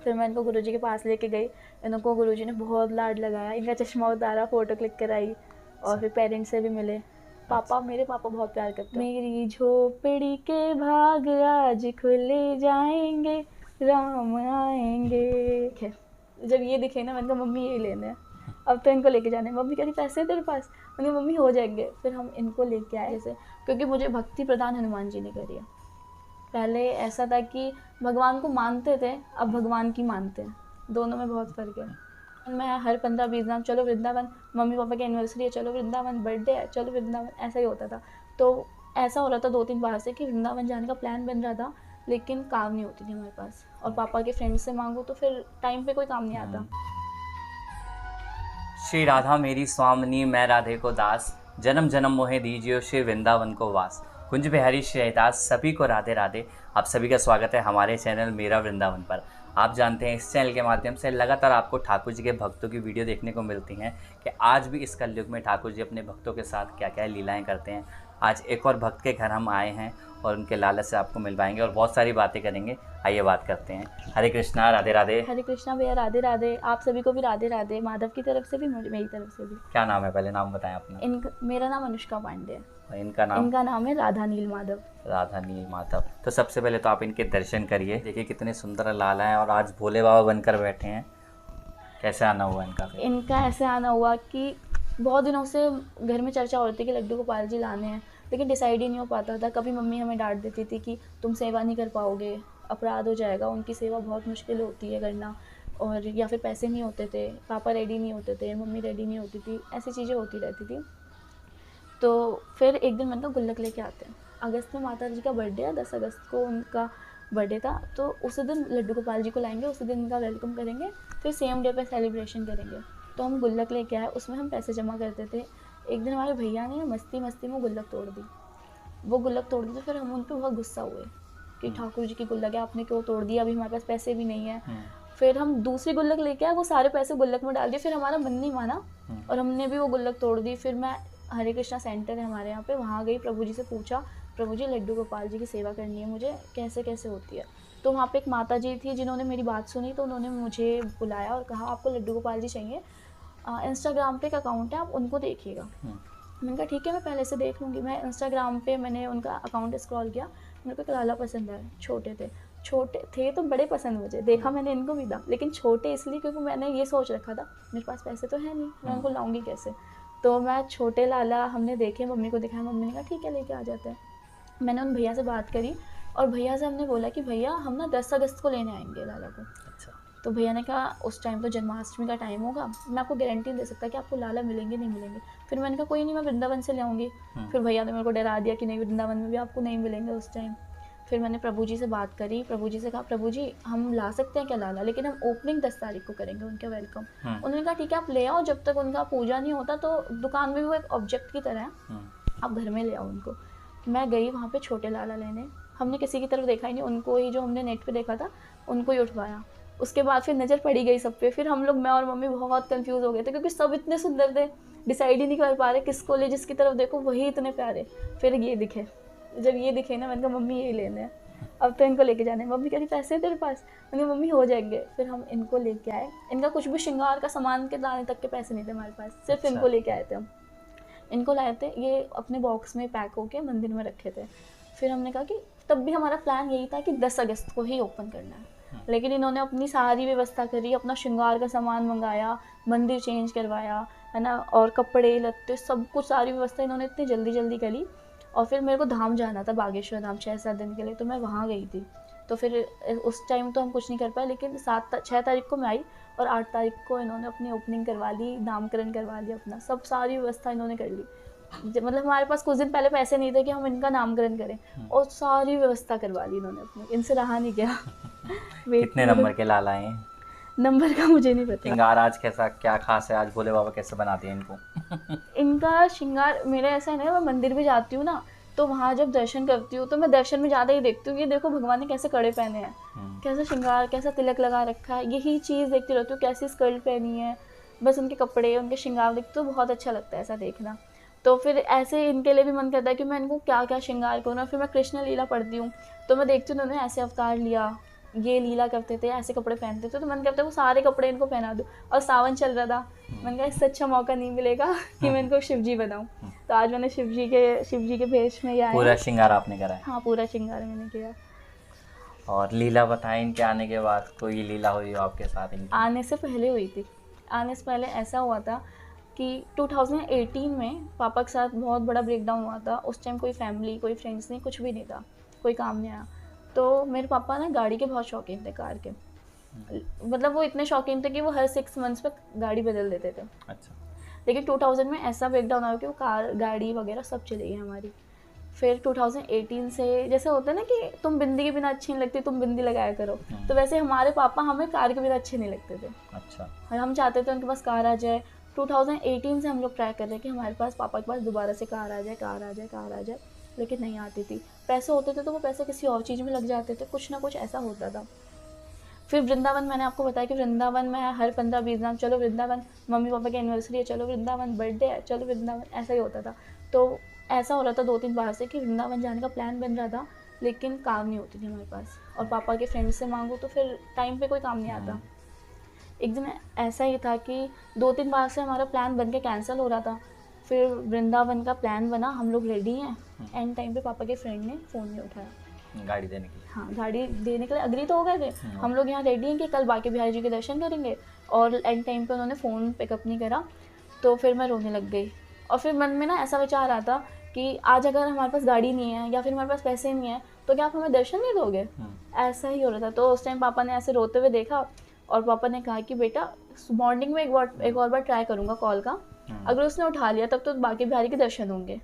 फिर मैं इनको गुरुजी के पास लेके गई, इनको गुरुजी ने बहुत लाड लगाया, इनका चश्मा उतारा, फ़ोटो क्लिक कराई और फिर पेरेंट्स से भी मिले। पापा, मेरे पापा बहुत प्यार करते हैं। मेरी झोपड़ी के भाग आज खुले जाएंगे, राम आएंगे। जब ये दिखे ना, मैंने कहा मम्मी ये लेने हैं, अब तो इनको लेके जाने। मम्मी कह रही पैसे हैं तेरे पास? मैंने मम्मी हो जाएंगे। फिर हम इनको लेके आए जैसे, क्योंकि मुझे भक्ति प्रदान हनुमान जी ने करी है। पहले ऐसा था कि भगवान को मानते थे, अब भगवान की मानते हैं, दोनों में बहुत फ़र्क है। मैं हर 15-20 दिन चलो वृंदावन, मम्मी पापा की एनिवर्सरी है चलो वृंदावन, बर्थडे है चलो वृंदावन, ऐसा ही होता था। तो ऐसा हो रहा था 2-3 बार से कि वृंदावन जाने का प्लान बन रहा था, लेकिन काम नहीं होती थी हमारे पास, और पापा के फ्रेंड्स से मांगो तो फिर टाइम पे कोई काम नहीं आता। श्री राधा मेरी स्वामिनी, मैं राधे को दास, जन्म जन्म मोहे दीजियो श्री वृंदावन को वास। कुंज बिहारी श्री हरिदास, सभी को राधे राधे। आप सभी का स्वागत है हमारे चैनल मेरा वृंदावन पर। आप जानते हैं इस चैनल के माध्यम से लगातार आपको ठाकुर जी के भक्तों की वीडियो देखने को मिलती हैं कि आज भी इस कलयुग में ठाकुर जी अपने भक्तों के साथ क्या क्या लीलाएं करते हैं। आज एक और भक्त के घर हम आए हैं और उनके लालच से आपको मिलवाएंगे और बहुत सारी बातें करेंगे। आइए बात करते हैं। हरे कृष्णा, राधे राधे। हरे कृष्णा भैया, राधे राधे। आप सभी को भी राधे राधे, माधव की तरफ से भी, मेरी तरफ से भी। क्या नाम है, पहले नाम बताएं अपना। मेरा नाम अनुष्का पांडे है। और इनका नाम है राधा नील माधव। राधा नील माधव। तो सबसे पहले तो आप इनके दर्शन करिए, देखिए कितने सुंदर लाला हैं और आज भोले बाबा बनकर बैठे हैं। कैसे आना हुआ इनका ऐसे आना हुआ कि बहुत दिनों से घर में चर्चा हो रही थी कि लड्डू गोपाल जी लाने हैं, लेकिन डिसाइड ही नहीं हो पाता था। कभी मम्मी हमें डांट देती थी कि तुम सेवा नहीं कर पाओगे, अपराध हो जाएगा, उनकी सेवा बहुत मुश्किल होती है करना, और या फिर पैसे नहीं होते थे, पापा रेडी नहीं होते थे, मम्मी रेडी नहीं होती थी, ऐसी चीज़ें होती रहती थी। तो फिर एक दिन मैंने कहा गुल्लक लेके आते हैं। अगस्त में माता जी का बर्थडे है, 10 अगस्त को उनका बर्थडे था, तो उसी दिन लड्डू गोपाल जी को लाएंगे, उसी दिन उनका वेलकम करेंगे, फिर सेम डे पे सेलिब्रेशन करेंगे। तो हम गुल्लक लेके आए, उसमें हम पैसे जमा करते थे। एक दिन हमारे भैया ने मस्ती मस्ती में गुल्लक तोड़ दी। वो गुल्लक तोड़ दी तो फिर हम उन पर बहुत गुस्सा हुए कि ठाकुर जी की गुल्लक है, आपने क्यों तोड़ दिया, अभी हमारे पास पैसे भी नहीं है। फिर हम दूसरी गुल्लक लेके आए, वो सारे पैसे गुल्लक में डाल दिए, फिर हमारा मन नहीं माना और हमने भी वो गुल्लक तोड़ दी। फिर मैं हरे कृष्णा सेंटर है हमारे यहाँ पे, वहाँ गई, प्रभु जी से पूछा, प्रभु जी लड्डू गोपाल जी की सेवा करनी है मुझे, कैसे कैसे होती है। तो वहाँ पे एक माता जी थी जिन्होंने मेरी बात सुनी, तो उन्होंने मुझे बुलाया और कहा आपको लड्डू गोपाल जी चाहिए, इंस्टाग्राम पे एक अकाउंट है, आप उनको देखिएगा। मैंने कहा ठीक है, मैं पहले से देख लूँगी। मैं इंस्टाग्राम पे मैंने उनका अकाउंट स्क्रॉल किया, मेरे को एक लाला पसंद है, छोटे थे तो बड़े पसंद मुझे, देखा मैंने इनको भी था, लेकिन छोटे इसलिए क्योंकि मैंने ये सोच रखा था मेरे पास पैसे तो है नहीं, मैं उनको लाऊंगी कैसे। तो मैं छोटे लाला हमने देखे, मम्मी को दिखाया, मम्मी ने कहा ठीक है लेके आ जाते हैं। मैंने उन भैया से बात करी और भैया से हमने बोला कि भैया हम ना 10 अगस्त को लेने आएंगे लाला को। अच्छा। तो भैया ने कहा उस टाइम तो जन्माष्टमी का टाइम होगा, मैं आपको गारंटी दे सकता कि आपको लाला मिलेंगे नहीं मिलेंगे। फिर मैंने कहा कोई नहीं, मैं वृंदावन से ले आऊँगी। फिर भैया ने मेरे को डरा दिया कि नहीं, वृंदावन में भी आपको नहीं मिलेंगे उस टाइम। फिर मैंने प्रभु जी से बात करी, प्रभु जी से कहा प्रभु जी हम ला सकते हैं क्या लाला, लेकिन हम ओपनिंग 10 तारीख को करेंगे उनका वेलकम। उन्होंने कहा ठीक है आप ले आओ, जब तक उनका पूजा नहीं होता तो दुकान में भी वो एक ऑब्जेक्ट की तरह है, आप घर में ले आओ उनको। मैं गई वहाँ पे छोटे लाला लेने, हमने किसी की तरफ देखा ही नहीं, उनको ही जो हमने नेट पे देखा था उनको ही उठवाया। उसके बाद फिर नज़र पड़ी गई सब पे, फिर हम लोग, मैं और मम्मी बहुत कंफ्यूज हो गए थे क्योंकि सब इतने सुंदर थे, डिसाइड ही नहीं कर पा रहे किसको ले, जिसकी तरफ देखो वही इतने प्यारे। फिर ये दिखे, जब ये दिखे ना, मैंने कहा मम्मी ये लेने हैं, अब तो इनको लेके जाने। मम्मी कह रही पैसे हैं तेरे पास? मैंने मम्मी हो जाएंगे। फिर हम इनको लेके आए, इनका कुछ भी श्रृंगार का सामान के लाने तक के पैसे नहीं थे हमारे पास, सिर्फ इनको लेके आए थे हम। इनको लाए थे, ये अपने बॉक्स में पैक होके मंदिर में रखे थे। फिर हमने कहा कि तब भी हमारा प्लान यही था कि 10 अगस्त को ही ओपन करना है, लेकिन इन्होंने अपनी सारी व्यवस्था करी, अपना श्रृंगार का सामान मंगाया, मंदिर चेंज करवाया है ना, और कपड़े लत्ते सब कुछ, सारी व्यवस्था इन्होंने इतनी जल्दी जल्दी करी। और फिर मेरे को धाम जाना था, बागेश्वर धाम 6-7 दिन के लिए, तो मैं वहाँ गई थी। तो फिर उस टाइम तो हम कुछ नहीं कर पाए, लेकिन 6 तारीख को मैं आई और 8 तारीख को इन्होंने अपनी ओपनिंग करवा ली, नामकरण करवा लिया अपना, सब सारी व्यवस्था इन्होंने कर ली। मतलब हमारे पास कुछ दिन पहले पैसे नहीं थे कि हम इनका नामकरण करें, और सारी व्यवस्था करवा ली इन्होंने अपनी, इनसे रहा नहीं गया। कितने नंबर के लाला हैं? नंबर का मुझे नहीं पता। श्रृंगार आज कैसा क्या खास है, आज भोले बाबा कैसे बनाते हैं इनको? इनका श्रृंगार मेरा ऐसा है ना, मैं मंदिर भी जाती हूँ ना, तो वहाँ जब दर्शन करती हूँ तो मैं दर्शन में ज़्यादा ही देखती हूँ, ये देखो भगवान ने कैसे कड़े पहने हैं, कैसा श्रृंगार, कैसा तिलक लगा रखा है, यही चीज़ देखती रहती हूँ, कैसी स्कर्ट पहनी है, बस उनके कपड़े, उनके श्रृंगार देखते तो बहुत अच्छा लगता है ऐसा देखना। तो फिर ऐसे इनके लिए भी मन करता है कि मैं इनको क्या क्या श्रृंगार करूँ। फिर मैं कृष्ण लीला पढ़ती हूँ तो मैं देखती हूँ उन्होंने ऐसे अवतार लिया, ये लीला करते थे, ऐसे कपड़े पहनते थे, तो मन करता है वो सारे कपड़े इनको पहना दूँ। और सावन चल रहा था, मैंने कहा इससे अच्छा मौका नहीं मिलेगा कि मैं इनको शिव जी बनाऊँ। तो आज मैंने शिव जी के भेष में ये आए पूरा हैं। श्रृंगार आपने करा है। हाँ, पूरा श्रृंगार मैंने किया। और लीला बताएं, इनके आने के बाद कोई लीला हुई हो आपके साथ इनकी? आने से पहले हुई थी। आने से पहले ऐसा हुआ था कि 2018 में पापा के साथ बहुत बड़ा ब्रेकडाउन हुआ था। उस टाइम कोई फैमिली, कोई फ्रेंड्स नहीं, कुछ भी नहीं था, कोई काम नहीं आया। तो मेरे पापा ना गाड़ी के बहुत शौकीन थे, कार के। मतलब वो इतने शौकीन थे कि वो हर 6 मंथ्स पे गाड़ी बदल देते थे। अच्छा। लेकिन 2000 में ऐसा ब्रेकडाउन हुआ कि वो कार, गाड़ी वगैरह सब चली गई हमारी। फिर 2018 से जैसे होता है ना कि तुम बिंदी के बिना अच्छी नहीं लगती, तुम बिंदी लगाया करो, तो वैसे हमारे पापा हमें कार के बिना अच्छे नहीं लगते थे। अच्छा। और हम चाहते थे उनके पास कार आ जाए। 2018 से हम लोग ट्राई कर रहे हैं कि हमारे पास, पापा के पास दोबारा से कार आ जाए, कार आ जाए, कार आ जाए, लेकिन नहीं आती थी। पैसे होते थे तो वो पैसे किसी और चीज़ में लग जाते थे, कुछ ना कुछ ऐसा होता था। फिर वृंदावन, मैंने आपको बताया कि वृंदावन में हर 15-20 दिन चलो वृंदावन, मम्मी पापा की एनिवर्सरी है चलो वृंदावन, बर्थडे है चलो वृंदावन, ऐसा ही होता था। तो ऐसा हो रहा था 2-3 बार से कि वृंदावन जाने का प्लान बन रहा था, लेकिन कार नहीं होती थी हमारे पास। और पापा के फ्रेंड्स से मांगो तो फिर टाइम पे कोई काम नहीं आता। एक दिन ऐसा ही था कि 2-3 बार से हमारा प्लान बन के कैंसिल हो रहा था। फिर वृंदावन का प्लान बना, हम लोग रेडी हैं। एंड टाइम पे पापा के फ्रेंड ने फ़ोन नहीं उठाया। गाड़ी देने के लिए? हाँ, गाड़ी देने के लिए अग्री तो हो गए थे। हम लोग यहाँ रेडी हैं कि कल बांके बिहारी जी के दर्शन करेंगे, और एंड टाइम पे उन्होंने फ़ोन पिकअप नहीं करा। तो फिर मैं रोने लग गई। और फिर मन में ना ऐसा विचार आता कि आज अगर हमारे पास गाड़ी नहीं है या फिर हमारे पास पैसे नहीं है तो क्या आप हमें दर्शन नहीं दोगे? ऐसा ही हो रहा था। तो उस टाइम पापा ने ऐसे रोते हुए देखा, और पापा ने कहा कि बेटा मॉर्निंग में एक और बार ट्राई करूँगा कॉल का, अगर उसने उठा लिया तब तो बांके बिहारी के दर्शन होंगे।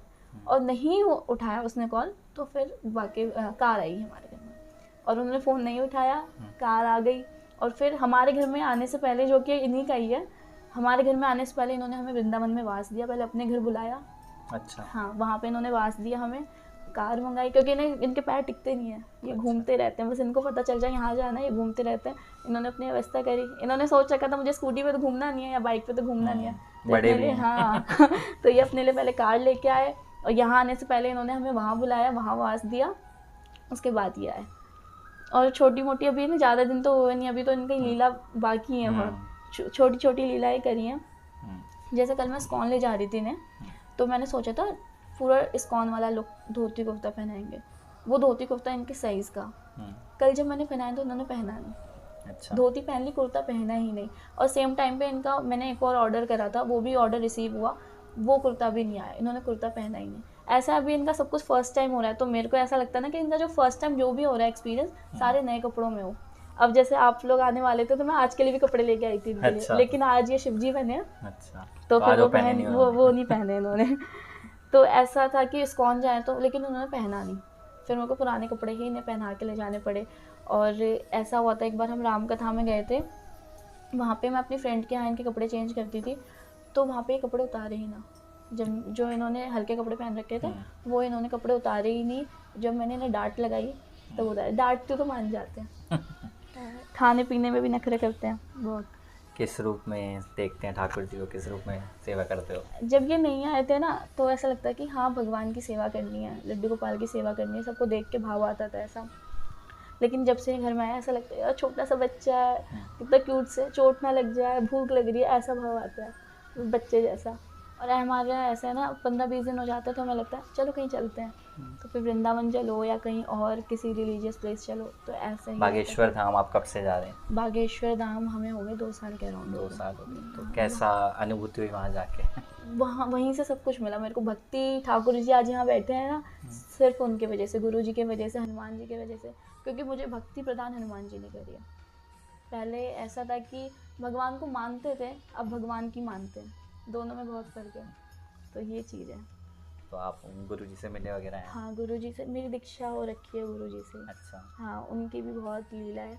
और नहीं उठाया उसने कॉल, तो फिर बाकी कार आई हमारे घर में, और उन्होंने फ़ोन नहीं उठाया, कार आ गई। और फिर हमारे घर में आने से पहले, जो कि इन्हीं का ही है, हमारे घर में आने से पहले इन्होंने हमें वृंदावन में वास दिया, पहले अपने घर बुलाया। अच्छा। हाँ, वहाँ पे इन्होंने वास दिया हमें, कार मंगाई, क्योंकि इनके पैर टिकते नहीं है, ये घूमते रहते हैं, बस इनको पता चल जाए यहाँ जाना है, ये घूमते रहते हैं। इन्होंने अपनी व्यवस्था करी। इन्होंने सोच रखा था मुझे स्कूटी पे तो घूमना नहीं है या बाइक पे तो घूमना नहीं है, तो बड़े अपने भी लिए, हैं। हाँ तो ये अपने लिए पहले कार लेके आए, और यहाँ आने से पहले इन्होंने हमें वहाँ बुलाया, वहाँ वास दिया, उसके बाद ये आए। और छोटी मोटी, अभी ना ज़्यादा दिन तो हुए नहीं, अभी तो इनकी लीला बाकी है बहुत, छोटी छोटी लीलाएँ करी हैं। जैसे कल मैं इस्कॉन ले जा रही थी इन्हें, तो मैंने सोचा था पूरा इस्कॉन वाला लुक, धोती कुर्ता पहनाएंगे। वो धोती कुर्ता इनके साइज़ का, कल जब मैंने पहनाया तो उन्होंने पहना नहीं। अच्छा। धोती पहन ली, कुर्ता पहना ही नहीं। और सेम टाइम पे इनका मैंने एक और ऑर्डर करा था, वो भी ऑर्डर रिसीव हुआ, वो कुर्ता भी नहीं आया, इन्होंने कुर्ता पहना ही नहीं। ऐसा अभी इनका सब कुछ फर्स्ट टाइम हो रहा है, तो मेरे को ऐसा लगता है ना कि इनका जो फर्स्ट टाइम जो भी हो रहा है एक्सपीरियंस, सारे नए कपड़ों में हो। अब जैसे आप लोग आने वाले थे तो मैं आज के लिए भी कपड़े लेके आई थी इनके लिए, अच्छा। लेकिन आज ये शिवजी बने। अच्छा। तो फिर वो पहने नहीं वो नहीं पहने इन्होंने। तो ऐसा था कि इस्कॉन जाए तो, लेकिन उन्होंने पहना नहीं। फिर मेरे को पुराने कपड़े ही इन्हें पहना के ले जाने पड़े। और ऐसा हुआ था, एक बार हम राम कथा में गए थे, वहाँ पे मैं अपनी फ्रेंड के यहाँ इनके कपड़े चेंज करती थी, तो वहाँ पे ये कपड़े उतारे ही ना। जब जो इन्होंने हल्के कपड़े पहन रखे थे, वो इन्होंने कपड़े उतारे ही नहीं। जब मैंने इन्हें डांट लगाई तब उतारे। डांटती तो मान जाते हैं। खाने पीने में भी नखरे करते हैं बहुत। किस रूप में देखते हैं ठाकुर जी को, किस रूप में सेवा करते हो? जब ये नहीं आए थे ना, तो ऐसा लगता है कि हाँ भगवान की सेवा करनी है, लड्डू गोपाल की सेवा करनी है, सबको देख के भाव आता था ऐसा। लेकिन जब से घर में आया, ऐसा लगता है यार छोटा सा बच्चा है, कितना क्यूट से, चोट ना लग जाए, भूख लग रही है, ऐसा भाव आता है बच्चे जैसा। और हमारे यहाँ ऐसा है ना, 15-20 दिन हो जाते हैं तो हमें लगता है चलो कहीं चलते हैं, तो फिर वृंदावन चलो या कहीं और किसी रिलीजियस प्लेस चलो, तो ऐसे ही। बागेश्वर धाम आप कब से जा रहे हैं? बागेश्वर धाम हमें हो गए 2 साल के अराउंड। 2 साल हो गए। तो कैसा अनुभूति हुई वहाँ जाके? वहीं से सब कुछ मिला मेरे को। भक्ति, ठाकुर जी आज यहाँ बैठे हैं ना, सिर्फ उनके वजह से, गुरु जी के वजह से, हनुमान जी के वजह से, क्योंकि मुझे भक्ति प्रदान हनुमान जी ने करी है। पहले ऐसा था कि भगवान को मानते थे, अब भगवान की मानते हैं, दोनों में बहुत फ़र्क है। तो ये चीज़ है। तो आप गुरु जी से मिले वगैरह हैं? हाँ, गुरु जी से मेरी दीक्षा हो रखी है, गुरु जी से। अच्छा। हाँ, उनकी भी बहुत लीला है।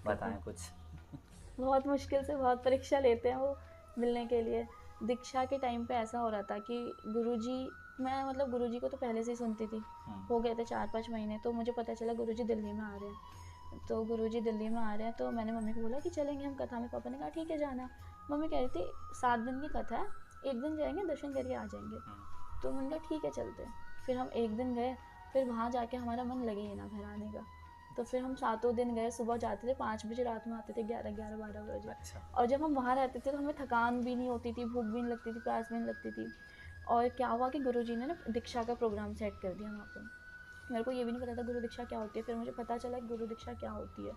बताएं कुछ। बहुत मुश्किल से, बहुत परीक्षा लेते हैं वो मिलने के लिए। दीक्षा के टाइम पे ऐसा हो रहा था कि गुरुजी, मैं मतलब गुरुजी को तो पहले से ही सुनती थी, हो गए थे 4-5 महीने, तो मुझे पता चला गुरुजी दिल्ली में आ रहे हैं। तो गुरुजी दिल्ली में आ रहे हैं, तो मैंने मम्मी को बोला कि चलेंगे हम कथा में। पापा ने कहा ठीक है जाना। मम्मी कह रही थी 7 दिन की कथा है, एक दिन जाएंगे, दर्शन करके आ जाएंगे। तो मैंने कहा ठीक है चलते हैं। फिर हम एक दिन गए, फिर वहाँ जाके हमारा मन लगे ही ना घर आने का। तो फिर हम सातों दिन गए, सुबह जाते थे 5 बजे, रात में आते थे 11-12 बजे। अच्छा। और जब हम वहाँ रहते थे तो हमें थकान भी नहीं होती थी, भूख भी नहीं लगती थी, प्यास भी नहीं लगती थी। और क्या हुआ कि गुरुजी ने ना दीक्षा का प्रोग्राम सेट कर दिया वहाँ पे। मेरे को ये भी नहीं पता था गुरु दीक्षा क्या होती है, फिर मुझे पता चला कि गुरु दीक्षा क्या होती है।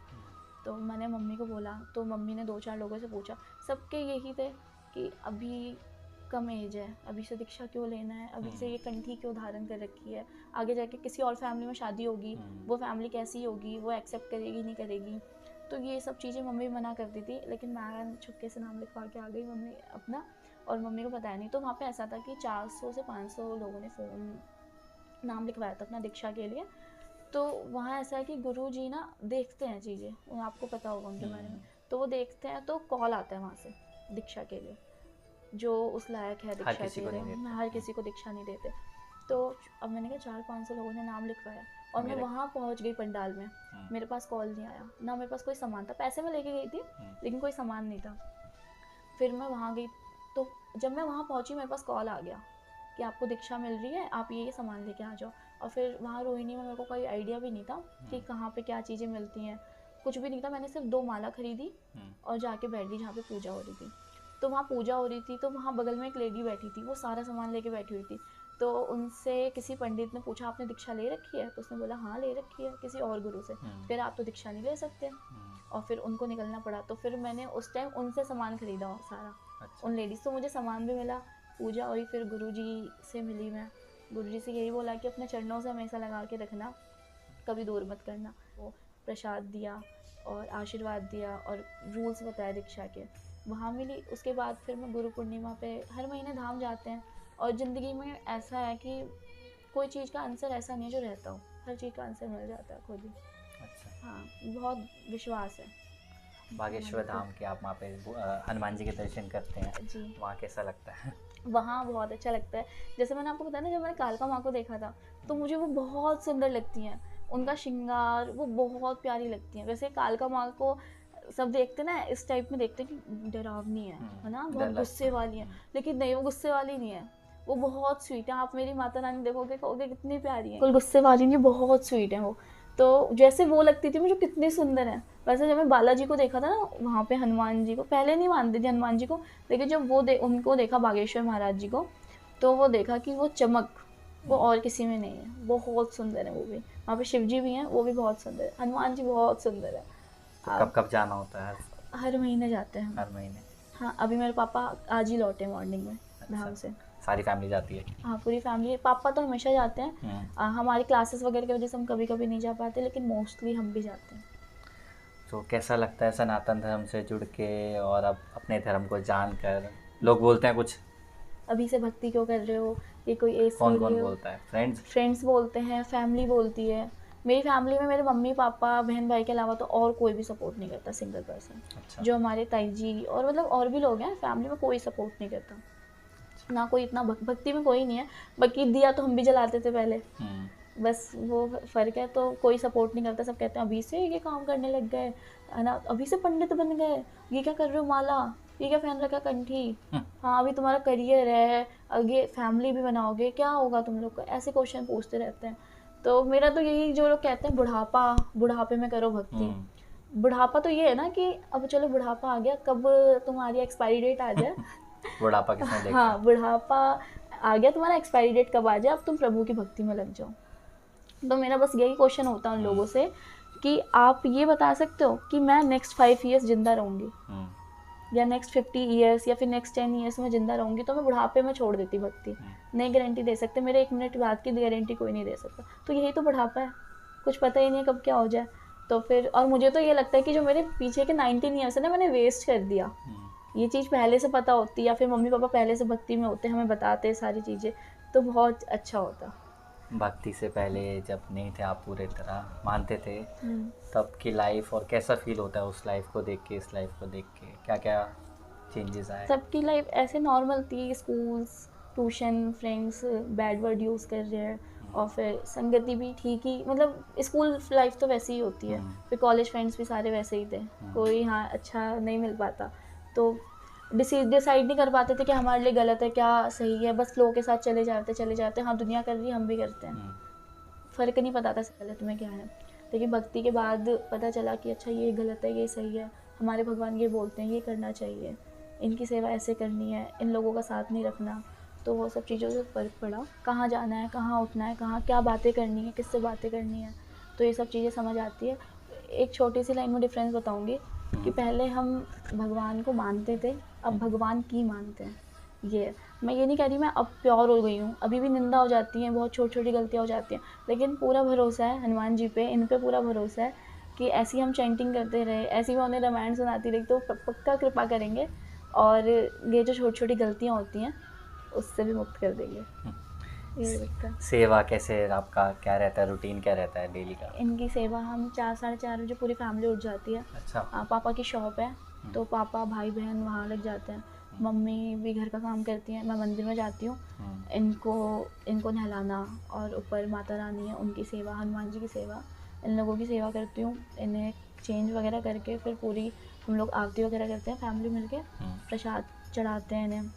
तो मैंने मम्मी को बोला, तो मम्मी ने 2-4 लोगों से पूछा, सबके यही थे कि अभी कम एज है, अभी से दीक्षा क्यों लेना है, अभी से ये कंठी क्यों धारण कर रखी है, आगे जाके किसी और फैमिली में शादी होगी, वो फैमिली कैसी होगी, वो एक्सेप्ट करेगी नहीं करेगी। तो ये सब चीज़ें मम्मी मना करती थी, लेकिन मैं छुपके से नाम लिखवा के आ गई मम्मी अपना, और मम्मी को बताया नहीं। तो वहाँ पे ऐसा था कि 400 से 500 लोगों ने फ़ोन नाम लिखवाया था अपना दीक्षा के लिए। तो वहाँ ऐसा है कि गुरुजी ना देखते हैं चीज़ें, आपको पता होगा उनके बारे में, तो वो देखते हैं तो कॉल आता है वहाँ से दीक्षा के लिए, जो उस लायक है दीक्षा के लिए, हर किसी को दीक्षा नहीं देते। तो अब मैंने कहा 400-500 लोगों ने नाम लिखवाया, और मैं वहाँ पहुँच गई पंडाल में, मेरे पास कॉल नहीं आया ना, मेरे पास कोई सामान था, पैसे मैं लेके गई थी लेकिन कोई सामान नहीं था। फिर मैं वहाँ गई, तो जब मैं वहाँ पहुँची मेरे पास कॉल आ गया कि आपको दीक्षा मिल रही है, आप ये सामान लेके आ जाओ। और फिर वहाँ रोहिणी में मेरे को कोई आइडिया भी नहीं था कि कहाँ पे क्या चीज़ें मिलती हैं, कुछ भी नहीं था। मैंने सिर्फ 2 माला खरीदी और जाके बैठ गई जहाँ पे पूजा हो रही थी। तो वहाँ पूजा हो रही थी, तो वहाँ बगल में एक लेडी बैठी थी, वो सारा सामान लेके बैठी हुई थी। तो उनसे किसी पंडित ने पूछा, आपने दीक्षा ले रखी है? तो उसने बोला हाँ ले रखी है, किसी और गुरु से। फिर आप तो दीक्षा नहीं ले सकते, और फिर उनको निकलना पड़ा। तो फिर मैंने उस टाइम उनसे सामान खरीदा सारा। अच्छा। उन लेडीज़ से मुझे सामान भी मिला, पूजा हुई, फिर गुरुजी से मिली मैं। गुरुजी से यही बोला कि अपने चरणों से हमेशा लगा के रखना, कभी दूर मत करना। वो प्रसाद दिया और आशीर्वाद दिया और रूल्स बताया दीक्षा के, वहाँ मिली। उसके बाद फिर मैं गुरु पूर्णिमा पे हर महीने धाम जाते हैं। और ज़िंदगी में ऐसा है कि कोई चीज़ का आंसर ऐसा नहीं है जो रहता हो, हर चीज़ का आंसर मिल जाता है खुद ही। अच्छा। हाँ, बहुत विश्वास है। बागेश्वर धाम के आप वहाँ पे हनुमान जी के दर्शन करते हैं जी, वहाँ कैसा लगता है? वहाँ बहुत अच्छा लगता है। जैसे मैंने आपको बताया ना, जब मैंने कालका माँ को देखा था तो मुझे वो बहुत सुंदर लगती हैं, उनका श्रृंगार वो बहुत प्यारी लगती हैं। वैसे कालका माँ को सब देखते ना इस टाइप में देखते हैं कि डरावनी है ना, बहुत गुस्से वाली है, लेकिन नहीं, वो गुस्से वाली नहीं है, वो बहुत स्वीट है। आप मेरी माता रानी देखोगे, कहोगे कितनी प्यारी है, कोई गुस्से वाली नहीं, बहुत स्वीट है वो। तो जैसे वो लगती थी मुझे कितनी सुंदर है। वैसे जब मैं बालाजी को देखा था ना वहाँ पे, हनुमान जी को पहले नहीं मानती थी हनुमान जी को, लेकिन जब वो उनको देखा बागेश्वर महाराज जी को, तो वो देखा कि वो चमक वो और किसी में नहीं है, बहुत सुंदर है वो भी। वहाँ पे शिव जी भी हैं, वो भी बहुत सुंदर है, हनुमान जी बहुत सुंदर है। तो कब कब जाना होता है? हर महीने जाते हैं। हर महीने? हाँ, अभी मेरे पापा आज ही लौटे मॉर्निंग में धाम से। सारी फैमिली जाती है? हाँ, पूरी फैमिली। पापा तो हमेशा जाते हैं, हमारी क्लासेस वगैरह की वजह से हम कभी कभी नहीं जा पाते, लेकिन मोस्टली हम भी जाते हैं। तो कैसा लगता है सनातन धर्म से जुड़ के और अब अपने धर्म को जानकर? लोग बोलते हैं कुछ, अभी से भक्ति क्यों कर रहे हो, ये कोई ऐसे? कौन कौन बोलता है? फ्रेंड्स बोलते हैं, फैमिली बोलती है। मेरी फैमिली में मेरे मम्मी पापा बहन भाई के अलावा तो और कोई भी सपोर्ट नहीं करता, सिंगल पर्सन। अच्छा। जो हमारे ताई जी और मतलब और भी लोग हैं फैमिली में, कोई सपोर्ट नहीं करता। अच्छा। ना कोई इतना भक्ति में कोई नहीं है, बाकी दिया तो हम भी जलाते थे पहले, बस वो फ़र्क है। तो कोई सपोर्ट नहीं करता, सब कहते हैं अभी से ये काम करने लग गए है ना, अभी से पंडित बन गए, ये क्या कर रहे हो माला, ये क्या पहन रखा कंठी, हाँ अभी तुम्हारा करियर है, आगे फैमिली भी बनाओगे, क्या होगा तुम लोग का, ऐसे क्वेश्चन पूछते रहते हैं। तो मेरा तो यही, जो लोग कहते हैं बुढ़ापे में करो भक्ति, बुढ़ापा तो ये है ना कि अब चलो बुढ़ापा आ गया, कब तुम्हारी एक्सपायरी डेट आ जाए बुढ़ापा किसने देखा? हाँ, बुढ़ापा आ गया, तुम्हारा एक्सपायरी डेट कब आ जाए, अब तुम प्रभु की भक्ति में लग जाओ। तो मेरा बस यही क्वेश्चन होता है उन लोगों से कि आप ये बता सकते हो कि मैं नेक्स्ट 5 ईयर्स जिंदा रहूँगी, या नेक्स्ट 50 ईयर्स या फिर नेक्स्ट 10 ईयर्स में जिंदा रहूँगी, तो मैं बुढ़ापे में छोड़ देती भक्ति। नहीं गारंटी दे सकते, मेरे 1 मिनट बाद की गारंटी कोई नहीं दे सकता। तो यही तो बुढ़ापा है, कुछ पता ही नहीं कब क्या हो जाए। तो फिर और मुझे तो ये लगता है कि जो मेरे पीछे के 19 ईयर्स है ना, मैंने वेस्ट कर दिया। ये चीज़ पहले से पता होती, या फिर मम्मी पापा पहले से भक्ति में होते, हमें बताते सारी चीज़ें, तो बहुत अच्छा होता। भक्ति से पहले जब नहीं थे आप पूरे तरह मानते थे, तब की लाइफ और कैसा फील होता है उस लाइफ को देख के, इस लाइफ को देख के, क्या क्या चेंजेस आए? सबकी लाइफ ऐसे नॉर्मल थी, schools, tuition, friends bad word use कर रहे हैं, और फिर संगति भी ठीक ही, मतलब स्कूल लाइफ तो वैसे ही होती है, फिर कॉलेज फ्रेंड्स भी सारे वैसे ही थे, कोई हाँ अच्छा नहीं मिल पाता, तो डिसाइड नहीं कर पाते थे कि हमारे लिए गलत है क्या सही है, बस फ्लो के साथ चले जाते। हाँ दुनिया कर रही है, हम भी करते हैं, फ़र्क नहीं पता था गलत में क्या है। लेकिन भक्ति के बाद पता चला कि अच्छा ये गलत है, ये सही है, हमारे भगवान ये बोलते हैं ये करना चाहिए, इनकी सेवा ऐसे करनी है, इन लोगों का साथ नहीं रखना। तो वो सब चीज़ों से फ़र्क पड़ा, कहाँ जाना है, कहाँ उठना है, कहाँ क्या बातें करनी है, किससे बातें करनी है, तो ये सब चीज़ें समझ आती है। एक छोटी सी लाइन में डिफरेंस बताऊंगी कि पहले हम भगवान को मानते थे, अब भगवान की मानते हैं। ये मैं ये नहीं कह रही मैं अब प्योर हो गई हूँ, अभी भी निंदा हो जाती है, बहुत छोटी छोटी गलतियाँ हो जाती हैं, लेकिन पूरा भरोसा है हनुमान जी पे, इन पे पूरा भरोसा है कि ऐसी हम चैंटिंग करते रहे, ऐसी मैं उन्हें रामायण सुनाती रही तो पक्का कृपा करेंगे और ये जो छोटी छोटी गलतियाँ होती हैं उससे भी मुक्त कर देंगे। ये लगता है। सेवा कैसे आपका क्या रहता है, रूटीन क्या रहता है डेली का? इनकी सेवा हम 4 साढ़े 4 बजे पूरी फैमिली उठ जाती है। अच्छा। पापा की शॉप है तो पापा भाई बहन वहाँ लग जाते हैं, मम्मी भी घर का काम करती हैं, मैं मंदिर में जाती हूँ। इनको नहलाना और ऊपर माता रानी है उनकी सेवा, हनुमान जी की सेवा, इन लोगों की सेवा करती हूँ। इन्हें चेंज वगैरह करके फिर पूरी हम लोग आरती वगैरह करते हैं फैमिली मिलके, प्रसाद चढ़ाते हैं इन्हें।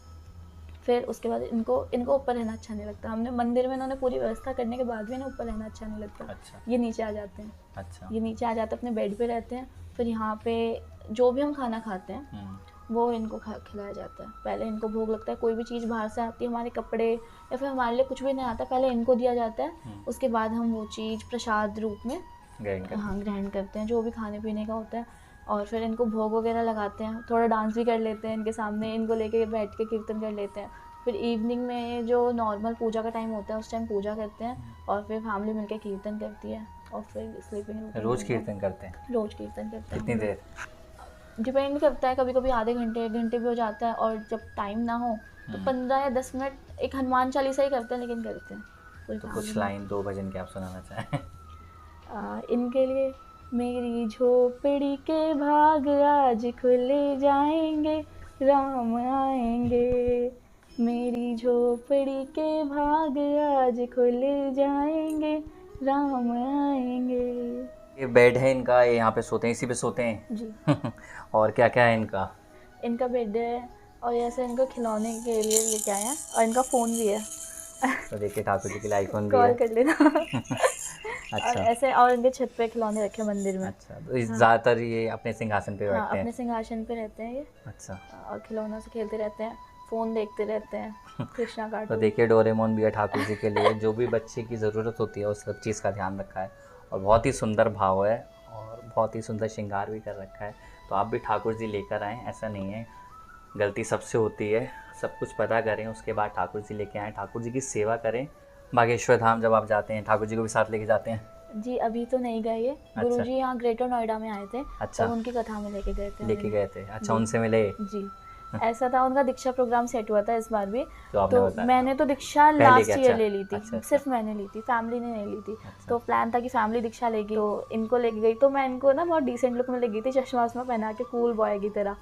फिर उसके बाद इनको ऊपर रहना अच्छा नहीं लगता, हमने मंदिर में इन्होंने पूरी व्यवस्था करने के बाद भी इन्हें ऊपर रहना अच्छा नहीं लगता। अच्छा। ये नीचे आ जाते हैं। अच्छा। ये नीचे आ जाते हैं, अपने बेड पे रहते हैं। फिर यहाँ पे जो भी हम खाना खाते हैं वो इनको खिलाया जाता है। पहले इनको भोग लगता है, कोई भी चीज़ बाहर से आती है, हमारे कपड़े या फिर हमारे लिए कुछ भी नहीं आता, पहले इनको दिया जाता है। उसके बाद हम वो चीज़ प्रसाद रूप में ग्रहण करते हैं, जो भी खाने पीने का होता है। और फिर इनको भोग वगैरह लगाते हैं, थोड़ा डांस भी कर लेते हैं इनके सामने, इनको लेके बैठ के कीर्तन कर लेते हैं। फिर इवनिंग में जो नॉर्मल पूजा का टाइम होता है उस टाइम पूजा करते हैं और फिर फैमिली मिलके कीर्तन करती है और फिर स्लीपिंग। रोज़ कीर्तन करते हैं? रोज़ कीर्तन करते हैं। कितनी देर? डिपेंड करता है, कभी कभी आधे घंटे 1 घंटे भी हो जाता है, और जब टाइम ना हो तो 15 या 10 मिनट एक हनुमान चालीसा ही करते हैं, लेकिन करते हैं। तो कुछ लाइन 2 भजन के आप सुनाना चाहें? इनके लिए मेरी झोपड़ी के भाग आज खुल जाएंगे, राम आएंगे। मेरी झोपड़ी के भाग आज खुल जाएंगे, राम आएंगे। ये बेड है इनका, ये यहाँ पे सोते हैं, इसी पे सोते हैं जी। और क्या क्या है इनका? इनका बेड है और ऐसे इनको खिलौने के लिए लेके आए हैं, और इनका फ़ोन भी है। तो देखिए ठाकुर जी के लिए आईफोन भी कॉल है। कर लेना। अच्छा। और ऐसे, और इनके छत पे खिलौने रखे मंदिर में। अच्छा, तो ज़्यादातर ये अपने सिंहासन पे हाँ, बैठते अपने हैं? सिंहासन पे रहते हैं ये। अच्छा। और खिलौनों से खेलते रहते हैं, फ़ोन देखते रहते हैं, कृष्णा तो कार्टून। देखिए डोरेमोन भी है ठाकुर जी के लिए, जो भी बच्चे की ज़रूरत होती है उस सब चीज़ का ध्यान रखा है और बहुत ही सुंदर भाव है और बहुत ही सुंदर श्रृंगार भी कर रखा है। तो आप भी ठाकुर जी लेकर आएँ, ऐसा नहीं है, गलती सबसे होती है, सब कुछ पता करें उसके बाद ठाकुर जी लेके आएँ, ठाकुर जी की सेवा करें। बागेश्वर धाम जब आप जाते हैं ठाकुर जी को भी साथ लेके जाते हैं? जी अभी तो नहीं गए ये। अच्छा। गुरुजी यहाँ ग्रेटर नोएडा में आए थे। अच्छा। तब उनकी कथा में लेके गए थे। लेके गए थे? अच्छा, जी। उनसे मिले? जी। ऐसा था, उनका दीक्षा प्रोग्राम सेट हुआ था इस बार भी। तो आपने बताया? मैंने तो दीक्षा पहले लास्ट क्या? ईयर अच्छा। ले ली थी। अच्छा। सिर्फ मैंने ली थी, फैमिली ने नहीं ली थी। अच्छा। तो प्लान था कि फैमिली दीक्षा लेगी, तो इनको लेके गई। तो मैं इनको ना बहुत डिसेंट लुक में ले गई थी, चश्मा वश्मा पहना के कूल बॉय की तरह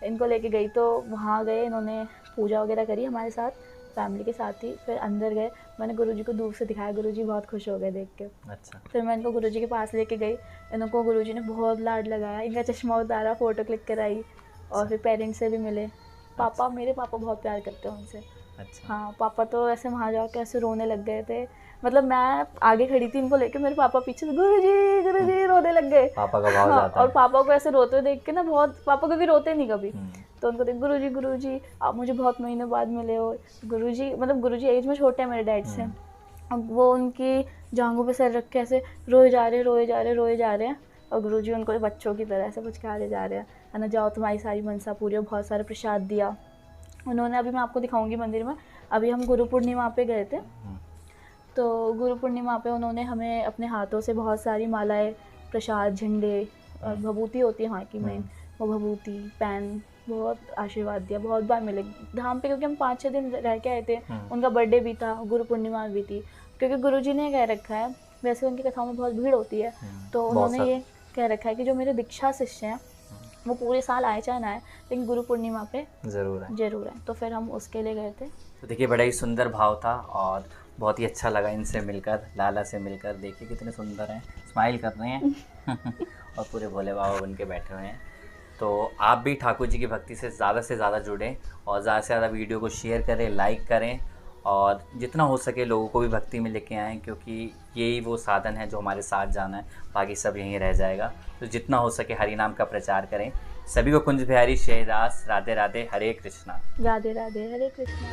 इनको लेके गई। तो वहाँ गए, इन्होंने पूजा वगैरह करी हमारे साथ, फैमिली के साथ ही। फिर अंदर गए, मैंने गुरुजी को दूर से दिखाया, गुरुजी बहुत खुश हो गए देख के। अच्छा। फिर मैं इनको गुरुजी के पास लेके गई, इनको गुरुजी ने बहुत लाड लगाया, इनका चश्मा उतारा, फ़ोटो क्लिक कराई और फिर पेरेंट्स से भी मिले। पापा, मेरे पापा बहुत प्यार करते हैं उनसे। अच्छा। हाँ, पापा तो ऐसे वहाँ जाके ऐसे रोने लग गए थे। मतलब मैं आगे खड़ी थी इनको लेके, मेरे पापा पीछे से गुरुजी रोने लग गए। पापा का भाव जाता और है। पापा को ऐसे रोते हुए देख के ना, बहुत, पापा कभी रोते नहीं कभी, तो उनको देख गुरुजी आप मुझे बहुत महीनों बाद मिले हो। गुरुजी मतलब गुरुजी एज में छोटे हैं मेरे डैड से। अब वो उनकी जांघों पे सर रख के ऐसे रोए जा रहे हैं और गुरुजी उनको बच्चों की तरह ऐसे पुचकारे जा रहे हैं, है ना, जाओ तुम्हारी सारी मनसा पूरी हो। बहुत सारे प्रसाद दिया उन्होंने। अभी मैं आपको दिखाऊंगी मंदिर में। अभी हम गुरु पूर्णिमा पे गए थे, तो गुरु पूर्णिमा पे उन्होंने हमें अपने हाथों से बहुत सारी मालाएं, प्रसाद, झंडे और भभूति होती है वहाँ की मेन, वो भभूति, पैन, बहुत आशीर्वाद दिया। बहुत बार मिले धाम पे, क्योंकि हम 5-6 दिन रह के आए थे। उनका बर्थडे भी था, गुरु पूर्णिमा भी थी, क्योंकि गुरुजी ने कह रखा है, वैसे उनकी कथाओं में बहुत भीड़ होती है, तो उन्होंने ये कह रखा है कि जो मेरे दीक्षा शिष्य हैं वो पूरे साल आए चाहे ना आए, लेकिन गुरु पूर्णिमा पे ज़रूर है। तो फिर हम उसके लिए गए थे। तो देखिए बड़ा ही सुंदर भाव था और बहुत ही अच्छा लगा इनसे मिलकर, लाला से मिलकर। देखिए कितने सुंदर हैं, स्माइल कर रहे हैं और पूरे भोले बाबा बन के बैठे हुए हैं। तो आप भी ठाकुर जी की भक्ति से ज़्यादा जुड़ें और ज़्यादा से ज़्यादा वीडियो को शेयर करें, लाइक करें और जितना हो सके लोगों को भी भक्ति में लेके आएँ, क्योंकि यही वो साधन है जो हमारे साथ जाना है, बाकी सब यहीं रह जाएगा। तो जितना हो सके हरि नाम का प्रचार करें। सभी को कुंज बिहारी शेरदास राधे राधे, हरे कृष्णा। राधे राधे, हरे कृष्णा।